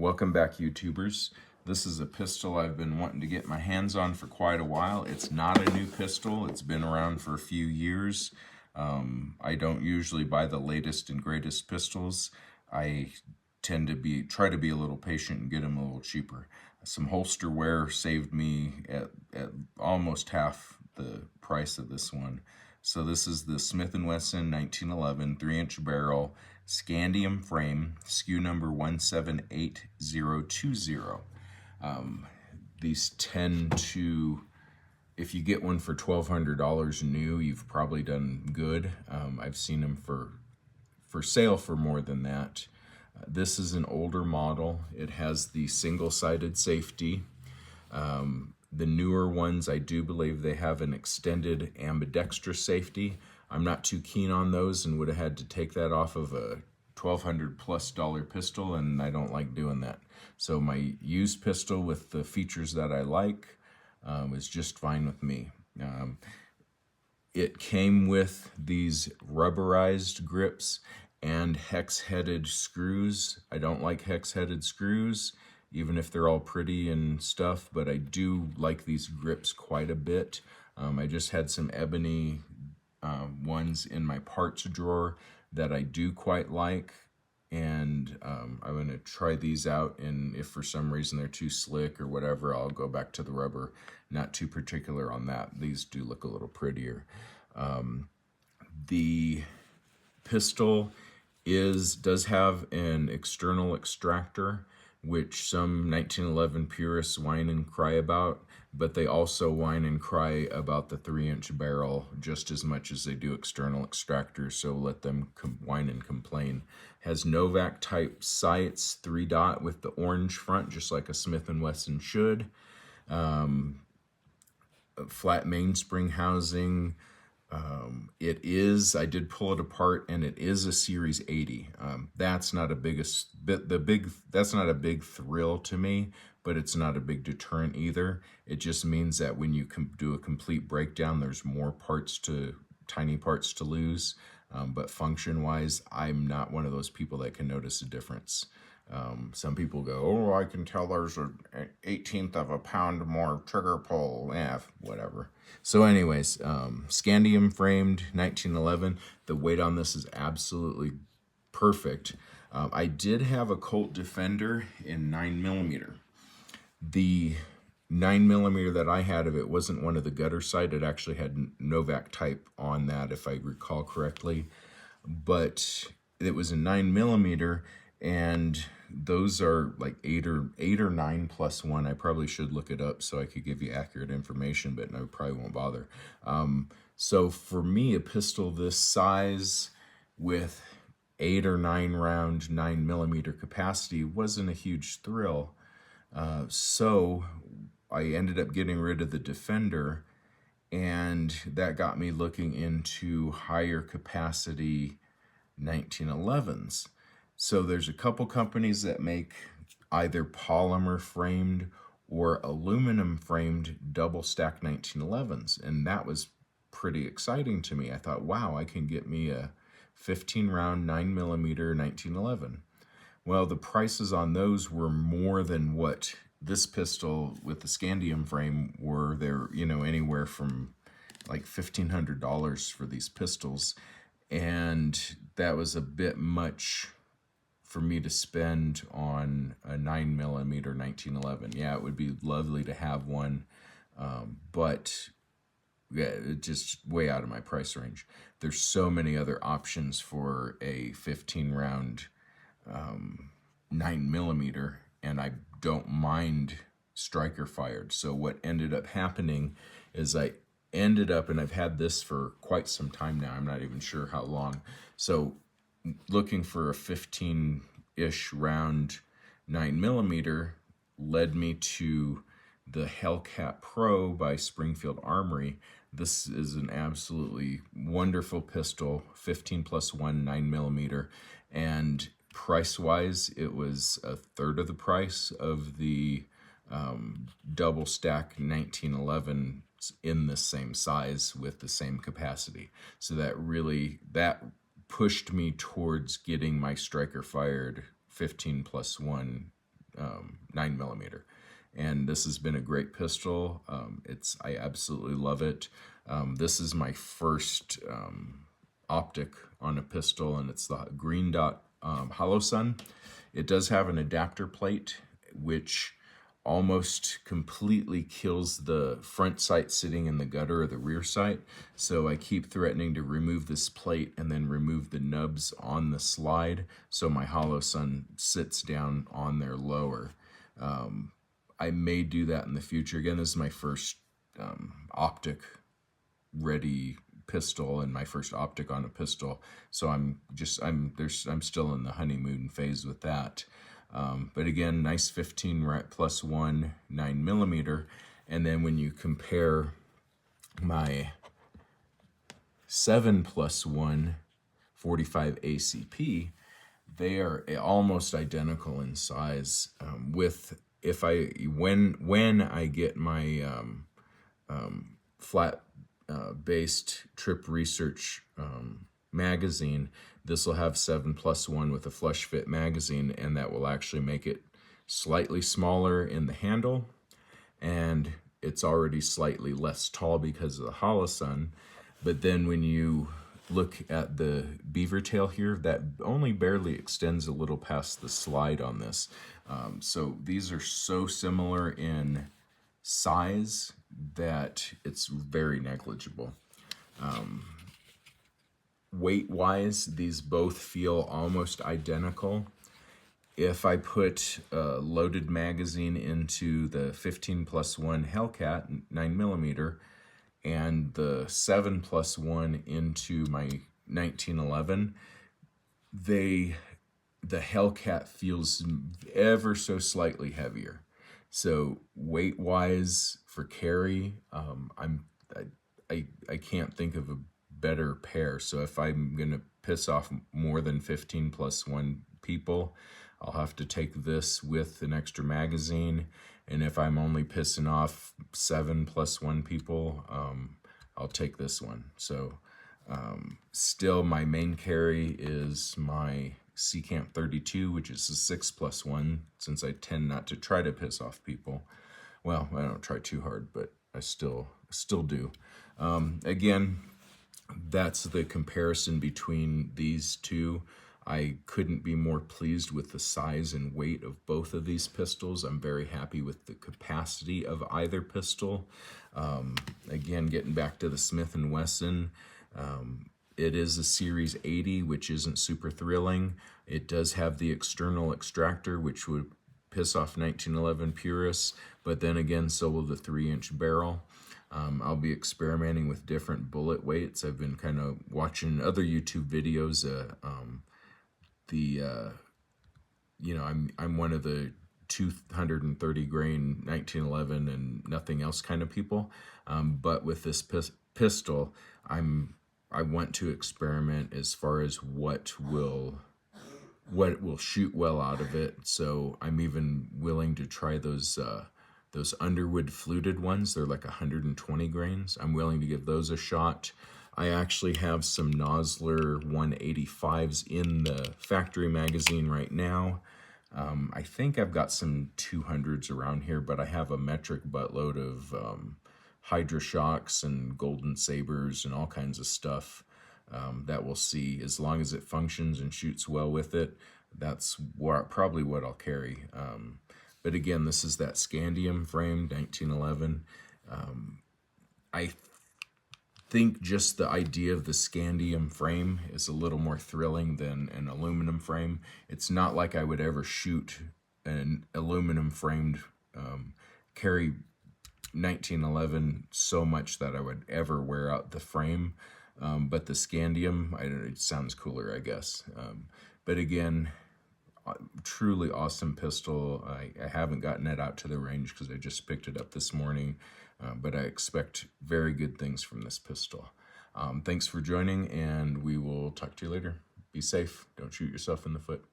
Welcome back, YouTubers. This is a pistol I've been wanting to get my hands on for quite a while. It's not a new pistol. It's been around for a few years. I don't usually buy the latest and greatest pistols. I tend to try to be a little patient and get them a little cheaper. Some holster wear saved me at almost half the price of this one. So this is the Smith and Wesson 1911 3-inch barrel Scandium frame, SKU number 178020. These tend to, if you get one for $1,200 new, you've probably done good. I've seen them for sale for more than that. This is an older model. It has the single-sided safety. The newer ones, I do believe they have an extended ambidextrous safety. I'm not too keen on those and would have had to take that off of a $1,200+ pistol, and I don't like doing that. So my used pistol with the features that I like is just fine with me. It came with these rubberized grips and hex-headed screws. I don't like hex-headed screws, even if they're all pretty and stuff, but I do like these grips quite a bit. I just had some ebony ones in my parts drawer that I do quite like, and I'm going to try these out, and if for some reason they're too slick or whatever, I'll go back to the rubber. Not too particular on that. These do look a little prettier. The pistol does have an external extractor, which some 1911 purists whine and cry about, but they also whine and cry about the 3-inch barrel just as much as they do external extractors, so let them whine and complain. Has Novak type sights, 3-dot with the orange front, just like a Smith and Wesson should. Flat mainspring housing. I did pull it apart, and it is a Series 80. That's not a big thrill to me, but it's not a big deterrent either. It just means that when you do a complete breakdown, there's more tiny parts to lose. But function-wise, I'm not one of those people that can notice a difference. Some people go, oh, I can tell there's an 1/18 of a pound more trigger pull. Whatever. So anyways, Scandium framed 1911. The weight on this is absolutely perfect. I did have a Colt Defender in 9mm. The 9mm that I had of it wasn't one of the gutter sight. It actually had Novak type on that, if I recall correctly. But it was a 9mm, and those are like 8 or 9+1. I probably should look it up so I could give you accurate information, but I probably won't bother. So for me, a pistol this size with 8 or 9 round 9mm capacity wasn't a huge thrill. So I ended up getting rid of the Defender, and that got me looking into higher capacity 1911s. So there's a couple companies that make either polymer framed or aluminum framed double stack 1911s, and that was pretty exciting to me. I thought, wow, I can get me a 15 round 9mm 1911. Well, the prices on those were more than what this pistol with the Scandium frame were. They're, anywhere from like $1,500 for these pistols, and that was a bit much for me to spend on a 9mm 1911. Yeah, it would be lovely to have one, but yeah, it's just way out of my price range. There's so many other options for a 15 round 9mm, and I don't mind striker fired. So what ended up happening is and I've had this for quite some time now, I'm not even sure how long. So looking for a 15-ish round 9mm led me to the Hellcat Pro by Springfield Armory. This is an absolutely wonderful pistol, 15+1 9mm, and price-wise, it was a third of the price of the double stack 1911 in the same size with the same capacity. So that pushed me towards getting my striker fired 15+1 9mm. And this has been a great pistol. I absolutely love it. This is my first optic on a pistol, and it's the Green Dot Hollow Sun. It does have an adapter plate, which almost completely kills the front sight sitting in the gutter or the rear sight. So I keep threatening to remove this plate and then remove the nubs on the slide so my Hollow Sun sits down on there lower. I may do that in the future. Again, this is my first optic ready pistol and my first optic on a pistol, so I'm still in the honeymoon phase with that. But again, nice 15+1 9mm, and then when you compare my 7+1 45 ACP, they are almost identical in size. When I get my flat based Trip Research magazine, this will have 7+1 with a flush fit magazine, and that will actually make it slightly smaller in the handle, and it's already slightly less tall because of the Hollow Sun. But then when you look at the beaver tail here, that only barely extends a little past the slide on this. So these are so similar in size that it's very negligible. Weight-wise, these both feel almost identical. If I put a loaded magazine into the 15+1 Hellcat 9mm and the 7+1 into my 1911, the Hellcat feels ever so slightly heavier. So weight-wise for carry, I can't think of a better pair. So if I'm gonna piss off more than 15+1 people, I'll have to take this with an extra magazine. And if I'm only pissing off 7+1 people, I'll take this one. So still my main carry is my Camp 32, which is a 6+1, since I tend not to try to piss off people. Well, I don't try too hard, but I still do. Again, that's the comparison between these two. I couldn't be more pleased with the size and weight of both of these pistols. I'm very happy with the capacity of either pistol. Again, getting back to the Smith and Wesson, it is a Series 80, which isn't super thrilling. It does have the external extractor, which would piss off 1911 purists, but then again, so will the 3-inch barrel. I'll be experimenting with different bullet weights. I've been kind of watching other YouTube videos. I'm one of the 230 grain 1911 and nothing else kind of people. But with this pistol, I want to experiment as far as what will shoot well out of it. So I'm even willing to try those Underwood fluted ones. They're like 120 grains. I'm willing to give those a shot. I actually have some Nosler 185s in the factory magazine right now. I think I've got some 200s around here, but I have a metric buttload of Hydra Shocks and Golden Sabers and all kinds of stuff that we'll see. As long as it functions and shoots well with it, that's probably what I'll carry. But again, this is that Scandium frame, 1911. I think just the idea of the Scandium frame is a little more thrilling than an aluminum frame. It's not like I would ever shoot an aluminum framed carry 1911 so much that I would ever wear out the frame. But the Scandium, it sounds cooler, I guess. But again, truly awesome pistol. I haven't gotten it out to the range because I just picked it up this morning, but I expect very good things from this pistol. Thanks for joining, and we will talk to you later. Be safe. Don't shoot yourself in the foot.